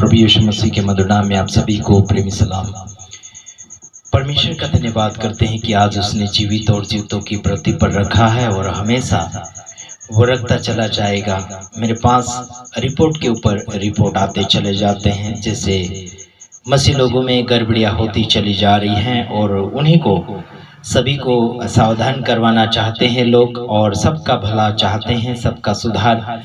प्रभु यीशु मसीह के मधुर नाम में आप सभी को प्रेमी सलाम। परमेश्वर का धन्यवाद करते हैं कि आज उसने जीवित और जीवितों की पृथ्वी पर रखा है और हमेशा वो रखता चला जाएगा। मेरे पास रिपोर्ट के ऊपर रिपोर्ट आते चले जाते हैं, जैसे मसीह लोगों में गड़बड़ियाँ होती चली जा रही हैं और उन्हीं को सभी को सावधान करवाना चाहते हैं लोग, और सबका भला चाहते हैं, सबका सुधार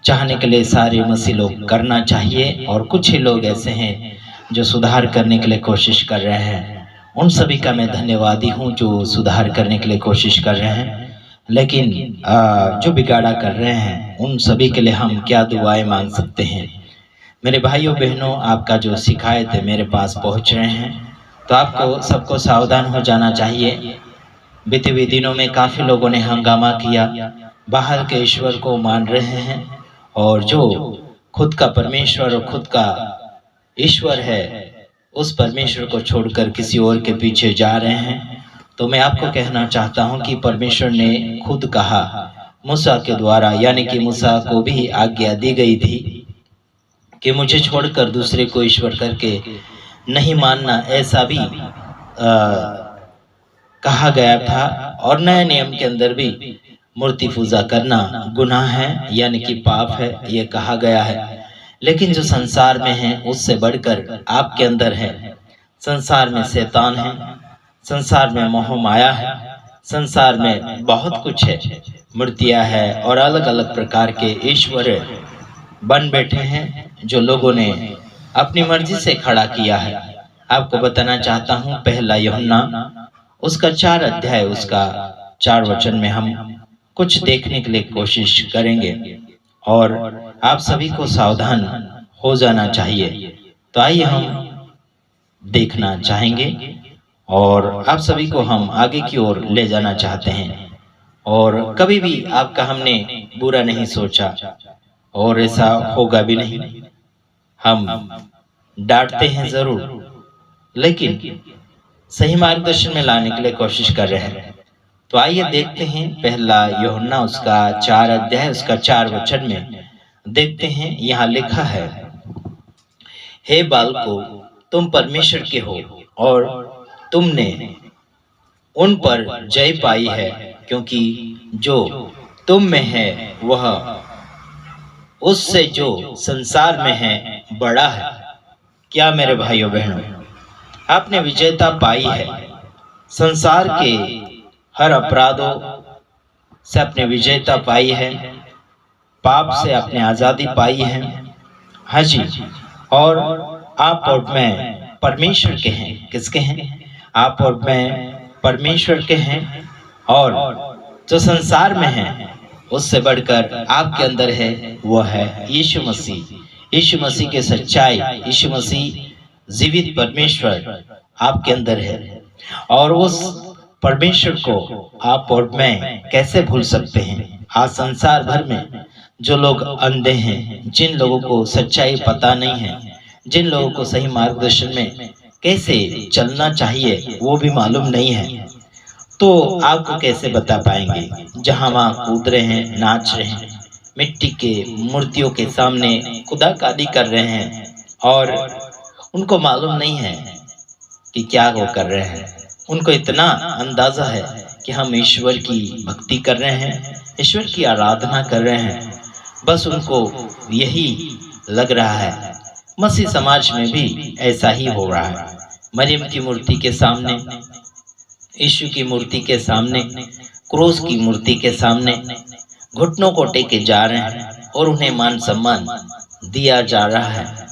चाहने के लिए सारे मसीह लोग करना चाहिए। और कुछ ही लोग ऐसे हैं जो सुधार करने के लिए कोशिश कर रहे हैं। उन सभी का मैं धन्यवादी हूँ जो सुधार करने के लिए कोशिश कर रहे हैं, लेकिन जो बिगाड़ा कर रहे हैं उन सभी के लिए हम क्या दुआएं मांग सकते हैं। मेरे भाइयों बहनों, आपका जो शिकायत है मेरे पास पहुँच रहे हैं, तो आपको सबको सावधान हो जाना चाहिए। बीते हुए दिनों में काफ़ी लोगों ने हंगामा किया, बाहर के ईश्वर को मान रहे हैं और जो खुद का परमेश्वर और खुद का ईश्वर है उस परमेश्वर को छोड़कर किसी और के पीछे जा रहे हैं। तो मैं आपको कहना चाहता हूं कि परमेश्वर ने खुद कहा मूसा के द्वारा, यानी कि मूसा को भी आज्ञा दी गई थी कि मुझे छोड़कर दूसरे को ईश्वर करके नहीं मानना, ऐसा भी कहा गया था। और नए नियम के अंदर भी मूर्ति पूजा करना गुनाह है, यानी कि पाप है, ये कहा गया है। लेकिन जो संसार में है उससे बढ़कर आपके अंदर है। संसार में शैतान है, संसार में मोह माया है, संसार में बहुत कुछ है, मूर्तियां है और अलग अलग प्रकार के ईश्वर बन बैठे हैं जो लोगों ने अपनी मर्जी से खड़ा किया है। आपको बताना चाहता हूँ, पहला यूहन्ना उसका 4 अध्याय उसका 4 वचन में हम कुछ देखने के लिए कोशिश करेंगे और आप सभी को सावधान हो जाना चाहिए। तो आइए हम देखना चाहेंगे और आप सभी को हम आगे की ओर ले जाना चाहते हैं। और कभी भी आपका हमने बुरा नहीं सोचा और ऐसा होगा भी नहीं। हम डांटते हैं जरूर, लेकिन सही मार्गदर्शन में लाने के लिए कोशिश कर रहे हैं। तो आइए देखते हैं पहला यूहन्ना उसका 4 अध्याय उसका 4 वचन में देखते हैं। यहाँ लिखा है, हे बालकों, तुम परमेश्वर के हो और तुमने उन पर जय पाई है, क्योंकि जो तुम में है वह उससे जो संसार में है बड़ा है। क्या मेरे भाइयों बहनों, आपने विजेता पाई है। संसार के हर अपराधों से अपने विजेता पाई है, पाप से अपने आज़ादी पाई है। हाँ जी, और आप और मैं परमेश्वर के हैं। किसके हैं? आप और मैं परमेश्वर के हैं। और जो संसार में है उससे बढ़कर आपके अंदर है वो है यीशु मसीह। यीशु मसीह के सच्चाई, यीशु मसीह जीवित परमेश्वर आपके अंदर है। और उस परमेश्वर को आप और मैं कैसे भूल सकते हैं। आज संसार भर में जो लोग अंधे हैं, जिन लोगों को सच्चाई पता नहीं है, जिन लोगों को सही मार्गदर्शन में कैसे चलना चाहिए वो भी मालूम नहीं है, तो आपको कैसे बता पाएंगे। जहाँ वहाँ कूद रहे हैं, नाच रहे हैं, मिट्टी के मूर्तियों के सामने खुदाकादी कर रहे हैं और उनको मालूम नहीं है कि क्या वो कर रहे हैं। उनको इतना अंदाजा है कि हम ईश्वर की भक्ति कर रहे हैं, ईश्वर की आराधना कर रहे हैं, बस उनको यही लग रहा है। मसीह समाज में भी ऐसा ही हो रहा है। मरियम की मूर्ति के सामने, यीशु की मूर्ति के सामने, क्रूस की मूर्ति के सामने घुटनों को टेके जा रहे हैं और उन्हें मान सम्मान दिया जा रहा है।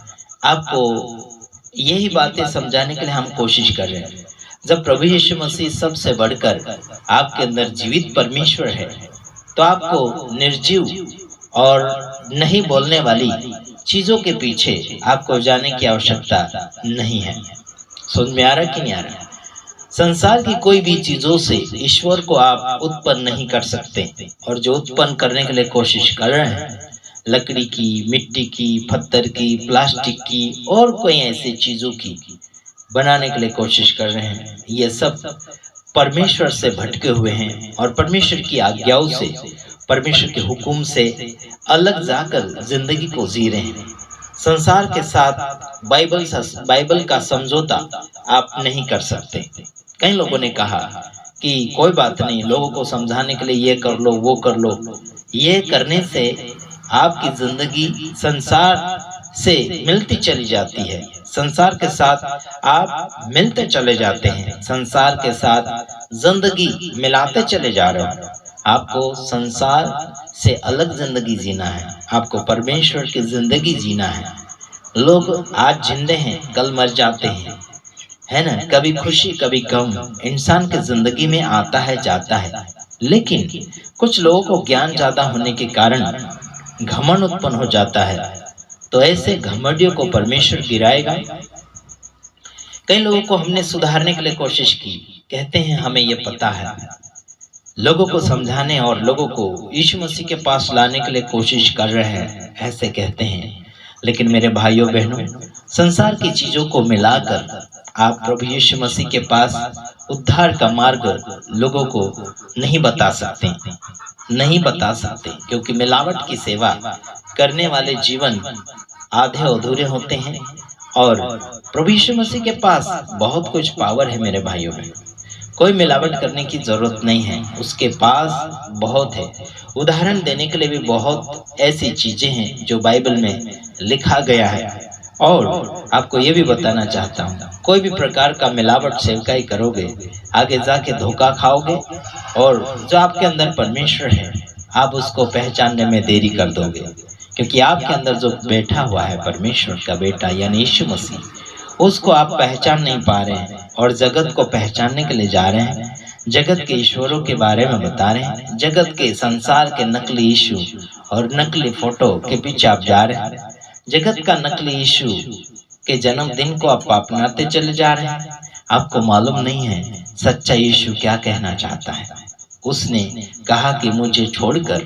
आपको यही बातें समझाने के लिए हम कोशिश कर रहे हैं। जब प्रभु यीशु मसीह सबसे बढ़कर आपके अंदर जीवित परमेश्वर है, तो आपको निर्जीव और नहीं बोलने वाली चीजों के पीछे आपको जाने की आवश्यकता नहीं है। समझ में आ रहा कि नहीं आ रहा? संसार की कोई भी चीजों से ईश्वर को आप उत्पन्न नहीं कर सकते, और जो उत्पन्न करने के लिए कोशिश कर रहे हैं, लकड़ी की, मिट्टी की, पत्थर की, प्लास्टिक की और कोई ऐसी चीजों की बनाने के लिए कोशिश कर रहे हैं, ये सब परमेश्वर से भटके हुए हैं और परमेश्वर की आज्ञाओं से, परमेश्वर के हुक्म से अलग जाकर जिंदगी को जी रहे हैं। संसार के साथ बाइबल का समझौता आप नहीं कर सकते। कई लोगों ने कहा कि कोई बात नहीं, लोगों को समझाने के लिए ये कर लो वो कर लो। ये करने से आपकी जिंदगी संसार से मिलती चली जाती है, संसार के साथ आप मिलते चले जाते हैं, संसार के साथ जिंदगी मिलाते चले जा रहे हो। आपको संसार से अलग जिंदगी जीना है, आपको परमेश्वर की जिंदगी जीना है। लोग आज जिंदे हैं, कल मर जाते हैं, है ना। कभी खुशी कभी गम इंसान की जिंदगी में आता है जाता है, लेकिन कुछ लोगों को ज्ञान ज्यादा होने के कारण घमंड उत्पन्न हो जाता है, तो ऐसे घमंडियों को परमेश्वर गिराएगा। कई लोगों को हमने सुधारने के लिए कोशिश की, कहते हैं हमें ये पता है, लोगों को समझाने और लोगों को यीशु मसीह के पास लाने के लिए कोशिश कर रहे हैं, ऐसे कहते हैं। लेकिन मेरे भाइयों बहनों, संसार की चीजों को मिलाकर आप प्रभु यीशु मसीह के पास उद्धार का मार्ग लोगों को नहीं बता सकते, नहीं बता सकते, क्योंकि मिलावट की सेवा करने वाले जीवन आधे अधूरे होते हैं। और प्रभु यीशु मसीह के पास बहुत कुछ पावर है मेरे भाइयों बहनों, कोई मिलावट करने की जरूरत नहीं है, उसके पास बहुत है। उदाहरण देने के लिए भी बहुत ऐसी चीजें हैं जो बाइबल में लिखा गया है। और आपको ये भी बताना चाहता हूँ, कोई भी प्रकार का मिलावट सेवकाई करोगे, आगे जाके धोखा खाओगे, और जो आपके अंदर परमेश्वर है आप उसको पहचानने में देरी कर दोगे, क्योंकि आपके अंदर जो बैठा हुआ है परमेश्वर का बेटा यानी यीशु मसीह, उसको आप पहचान नहीं पा रहे हैं और जगत को पहचानने के लिए जा रहे हैं, जगत के ईश्वरों के बारे में बता रहे हैं, जगत के संसार के नकली यीशु और नकली फोटो के पीछे आप जा रहे हैं, जगत का नकली यीशु के जन्मदिन को आप अपनाते चले जा रहे हैं। आपको मालूम नहीं है सच्चा यीशु क्या कहना चाहता है। उसने कहा कि मुझे छोड़कर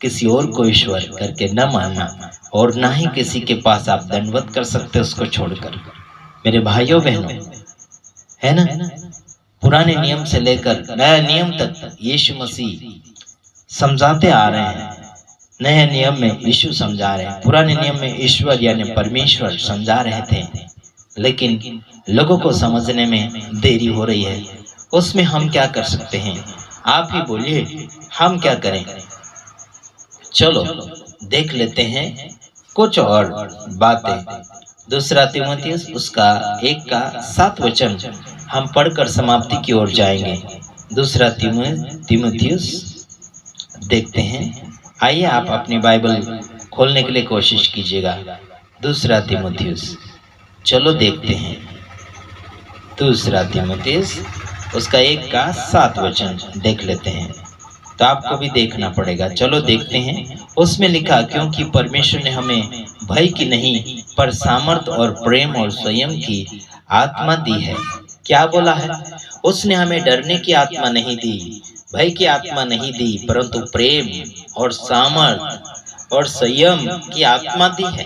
किसी और को ईश्वर करके न मानना, और ना ही किसी के पास आप दंडवत कर सकते उसको छोड़कर। मेरे भाइयों बहनों, है ना, पुराने नियम से लेकर नया नियम तक यीशु मसीह समझाते आ रहे हैं। नए नियम में यीशु समझा रहे हैं, पुराने नियम में ईश्वर यानी परमेश्वर समझा रहे थे, लेकिन लोगों को समझने में देरी हो रही है। उसमें हम क्या कर सकते हैं? आप ही बोलिए, हम क्या करें? चलो देख लेते हैं कुछ और बातें। दूसरा तीमुथियुस उसका 1:7 हम पढ़कर समाप्ति की ओर जाएंगे। दूसरा तीमुथियुस देखते हैं। आइए आप अपनी बाइबल खोलने के लिए कोशिश कीजिएगा। दूसरा तीमुथियुस, चलो देखते हैं। दूसरा तीमुथियुस उसका 1:7 देख लेते हैं, तो आपको भी देखना पड़ेगा। चलो देखते हैं। उसमें लिखा, क्योंकि परमेश्वर ने हमें भय की नहीं पर सामर्थ और प्रेम और संयम की आत्मा दी है। क्या बोला है? उसने हमें डरने की आत्मा नहीं दी, भय की आत्मा नहीं दी, परंतु प्रेम और सामर्थ और संयम की आत्मा दी है,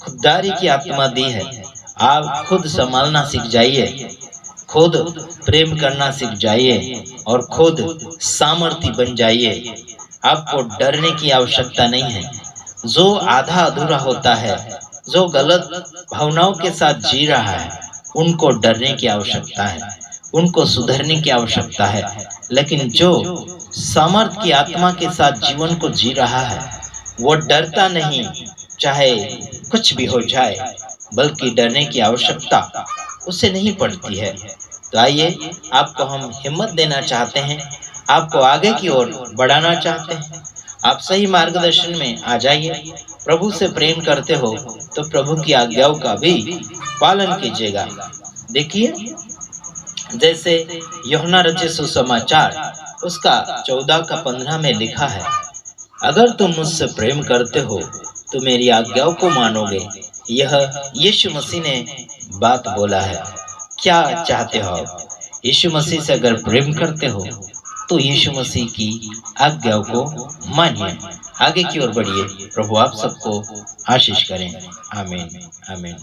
खुददारी की आत्मा दी है। आप खुद संभालना सीख जाइए, खुद प्रेम करना सीख जाइए और खुद सामर्थी बन जाइए। आपको डरने की आवश्यकता नहीं है। जो आधा अधूरा होता है, जो गलत भावनाओं के साथ जी रहा है, उनको डरने की आवश्यकता है, उनको सुधरने की आवश्यकता है। लेकिन जो सामर्थ की आत्मा के साथ जीवन को जी रहा है, वो डरता नहीं चाहे कुछ भी हो जाए, बल्कि डरने की आवश्यकता उसे नहीं पड़ती है। तो आइए, आपको हम हिम्मत देना चाहते हैं, आपको आगे की ओर बढ़ाना चाहते हैं। आप सही मार्गदर्शन में आ जाइए। प्रभु से प्रेम करते हो तो प्रभु की आज्ञाओं का भी पालन कीजिएगा। देखिए, जैसे यूहन्ना रचित सुसमाचार उसका 14:15 में लिखा है, अगर तुम मुझसे प्रेम करते हो तो मेरी आज्ञाओं को मानोगे। यह यीशु मसीह ने बात बोला है। क्या चाहते हो आप? यीशु मसीह से अगर प्रेम करते हो तो यीशु मसीह की आज्ञाओं को मानिए, आगे की ओर बढ़िए। प्रभु आप सबको आशीष करें। आमीन, आमीन।